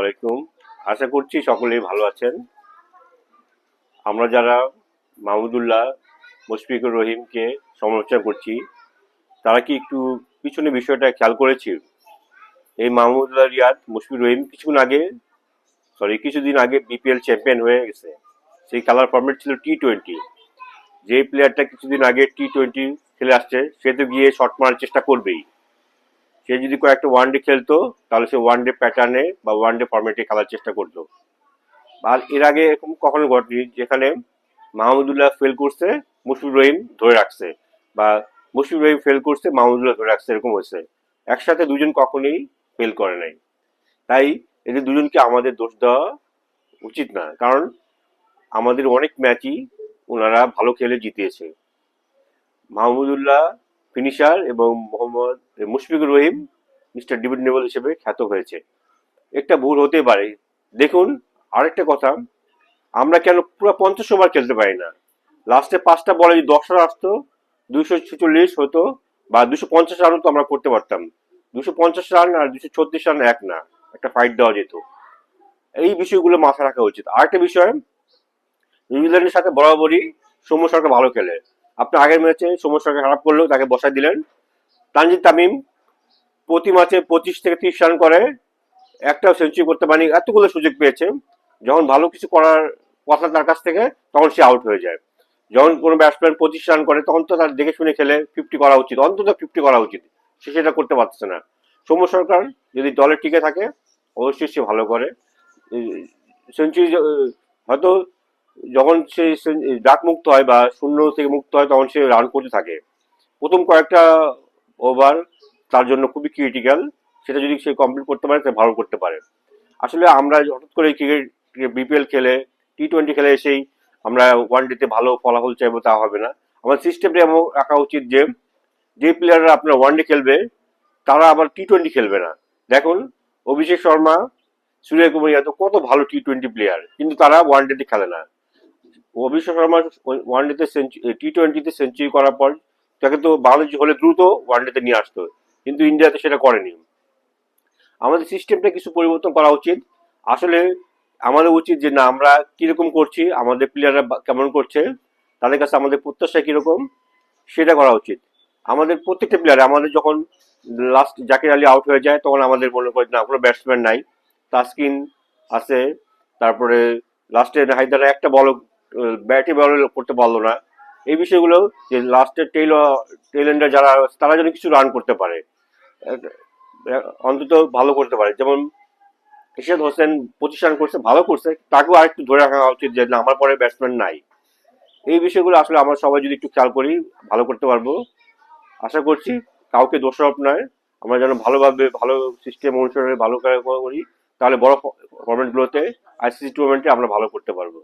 আলাইকুম। আশা করছি সকলেই ভালো আছেন। আমরা যারা মাহমুদুল্লাহ, মুশফিকুর রহিমকে সমালোচনা করছি, তারা কি একটু পিছনে বিষয়টা খেয়াল করেছি? এই মাহমুদুল্লাহ রিয়াদ, মুশফিকুর রহিম কিছুদিন আগে বিপিএল চ্যাম্পিয়ন হয়ে গেছে। সেই খেলার ফরম্যাট ছিল টি-20। যে প্লেয়ারটা কিছুদিন আগে টি-20 খেলে আসছে, সে তো গিয়ে শট মারার চেষ্টা করবেই। সে যদি কয়েকটা ওয়ানডে খেলতো, তাহলে সে ওয়ানডে প্যাটার্নে বা ওয়ানডে ফরম্যাটে খেলার চেষ্টা করতো। আর এর আগে এরকম কখনো ঘটেনি যেখানে মাহমুদুল্লাহ ফেল করছে, মুশফিকুর রহিম ধরে রাখছে, বা মুশফিকুর রহিম ফেল করছে, মাহমুদুল্লাহ ধরে রাখছে, এরকম হয়েছে। একসাথে দুজন কখনোই ফেল করে নাই। তাই এদের দুজনকে আমাদের দোষ দেওয়া উচিত না, কারণ আমাদের অনেক ম্যাচই ওনারা ভালো খেলে জিতিয়েছে। মাহমুদুল্লাহ ফিনিশার এবং মুশফিকুর রহিম মিস্টার ডিপেন্ডেবল হিসেবে খ্যাত হয়েছে। একটা ভুল হতে পারে। দেখুন, আরেকটা কথা, আমরা কেন পুরো 50 ওভার খেলতে পারি না? লাস্টে 5টা বলে যদি 10 রান আসতো, 246 হতো, বা 250 রানও তো আমরা করতে পারতাম। 250 রান আর 236 রান এক না, একটা ফাইট দেওয়া যেত। এই বিষয়গুলো মাথায় রাখা উচিত। আরেকটা বিষয়, নিউজিল্যান্ডের সাথে বরাবরই সৌম্য সরকার ভালো খেলে। আপনি আগের ম্যাচে সৌম্য সরকার খারাপ করলেও তাকে বসায় দিলেন। তানজিদ তামিম প্রতি ম্যাচে 25 থেকে 30 রান করে, একটাও সেঞ্চুরি করতে পারেনি। এতগুলো সুযোগ পেয়েছে, যখন ভালো কিছু করার কথা তার কাছ থেকে, তখন সে আউট হয়ে যায়। যখন কোনো ব্যাটসম্যান 25 রান করে, তখন তো তার দেখে শুনে খেলে 50 করা উচিত, অন্তত 50 করা উচিত। সে সেটা করতে পারছে না। সৌম্য সরকার যদি দলে টিকে থাকে, অবশ্যই সে ভালো করে। সেঞ্চুরি হয়তো যখন সে ডাক মুক্ত হয় বা শূন্য থেকে মুক্ত হয়, তখন সে রান করতে থাকে। প্রথম কয়েকটা ওভার তার জন্য খুবই ক্রিটিক্যাল। সেটা যদি সে কমপ্লিট করতে পারে, সে ভালো করতে পারে। আসলে আমরা হঠাৎ করে ক্রিকেট, বিপিএল খেলে, টি-20 খেলে এসেই আমরা ওয়ানডেতে ভালো ফলাফল চাইবো, তা হবে না। আমার সিস্টেমটা এমন রাখা উচিত যে, যে প্লেয়াররা আপনার ওয়ানডে খেলবে, তারা আবার টি-20 খেলবে না। দেখুন, অভিষেক শর্মা, সূর্যকুমার যাদব কত ভালো টি-20 প্লেয়ার, কিন্তু তারা ওয়ানডেতে খেলে না। অভিষেক শর্মা ওয়ানডেতে টি-20তে সেঞ্চুরি করার পর তাকে তো বাংলাদেশ হলে দ্রুত ওয়ানডেতে নিয়ে আসতো, কিন্তু ইন্ডিয়াতে সেটা করেনি। আমাদের সিস্টেমটা কিছু পরিবর্তন করা উচিত। আসলে আমাদের উচিত যে, না, আমরা কিরকম করছি, আমাদের প্লেয়াররা কেমন করছে, তাদের কাছে আমাদের প্রত্যাশা কিরকম, সেটা করা উচিত। আমাদের প্রত্যেকটা প্লেয়ার, আমাদের যখন লাস্ট জাকির আলী আউট হয়ে যায়, তখন আমাদের মনে করে না, কোনো ব্যাটসম্যান নাই। তাসকিন আছে, তারপরে লাস্টে হায়দার একটা বল ব্যাটে বল করতে পারলো না। এই বিষয়গুলো, যে লাস্টের টেল এন্ডার যারা, তারা যেন কিছু রান করতে পারে, অন্তত ভালো করতে পারে। যেমন ইশাদ হোসেন 25 রান করছে, ভালো করছে, তাকেও আরেকটু ধরে রাখা উচিত যে, না, আমার পরে ব্যাটসম্যান নাই। এই বিষয়গুলো আসলে আমরা সবাই যদি একটু খেয়াল করি, ভালো করতে পারবো। আশা করছি কাউকে দোষারোপ নয়, আমরা যেন ভালোভাবে ভালো সিস্টেম অনুসরণে ভালো করি, তাহলে বড় ফরম্যাটগুলোতে, আইসিসি টুর্নামেন্টে আমরা ভালো করতে পারবো।